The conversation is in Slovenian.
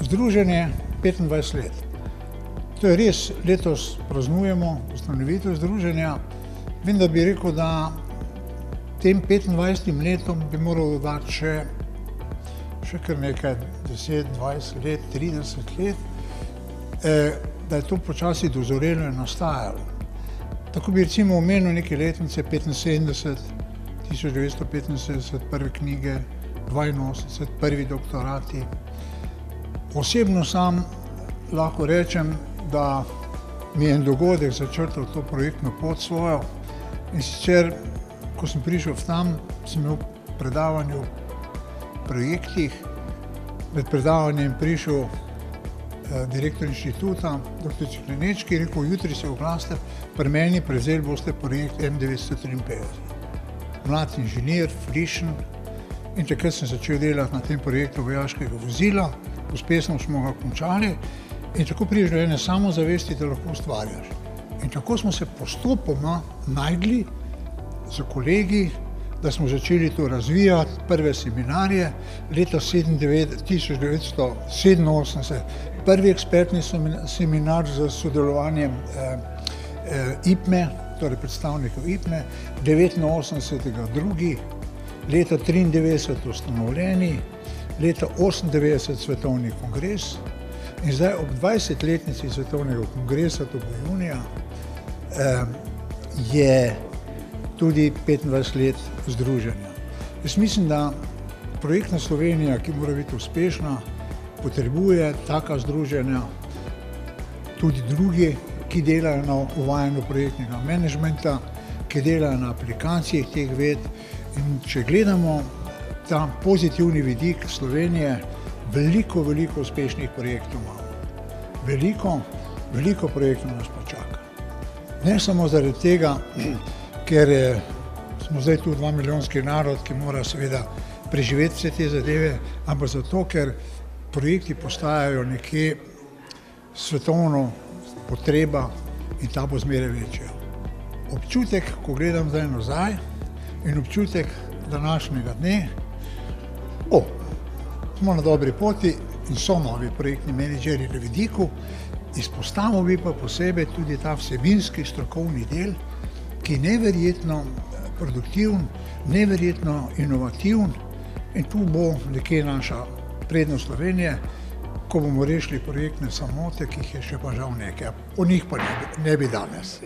Združenje 25 let. To je res, letos praznujemo ustanovitev združenja. Vendar bi rekel, da tem 25 letom bi moral dodati še kar nekaj 10, 20 let, 30 let, da je to počasi dozorelo in nastajalo. Tako bi recimo omenil neke letnice 75, 1975, prve knjige, 82, prvi doktorati. Osebno sam lahko rečem, da mi je en dogodek začrtal to projektno pot svojo. In sicer, ko sem prišel tam, sem imel predavanje o projektih. Med predavanjem prišel direktor inštituta, dr. Ciklenečki, in rekel, jutri se oglasite, pri meni prevzeli boste projekt M953. Mlad inženir, frišen, in takrat sem začel delati na tem projektu vojaškega vozila, uspešno smo ga končali in tako prideš do ene samozavesti, da lahko ustvarjaš. In tako smo se postopoma našli z kolegi, da smo začeli to razvijati, prve seminarje, leta 1987, prvi ekspertni seminar z sodelovanjem IPME, torej predstavnikov IPME, 89. drugi, leta 93 ustanovljeni, leta 98 svetovni kongres in zdaj ob 20-letnici svetovnega kongresa, to bo junija, je tudi 25 let združenja. Jaz mislim, da projektna Slovenija, ki mora biti uspešna, potrebuje taka združenja, tudi drugi, ki delajo na uvajanju projektnega menedžmenta, ki delajo na aplikacijah teh ved. In če gledamo ta pozitivni vidik Slovenije, veliko uspešnih projektov imamo. Veliko projektov nas pa čaka. Ne samo zaradi tega, ker smo zdaj tu 2-milijonski narod, ki mora seveda preživeti vse te zadeve, ampak zato, ker projekti postajajo nekje svetovno potreba in ta bo zmeraj večja. Občutek, ko gledam zdaj nazaj, in občutek današnjega dne, smo na dobri poti in so novi projektni menedžerji na vidiku. Izpostavil bi pa posebej tudi ta vsebinski strokovni del, ki je neverjetno produktiven, neverjetno inovativen in tu bo nekje naša prednost Slovenije, ko bomo rešili projektne samote, ki jih je še pa žal nekaj. O njih pa ne bi danes.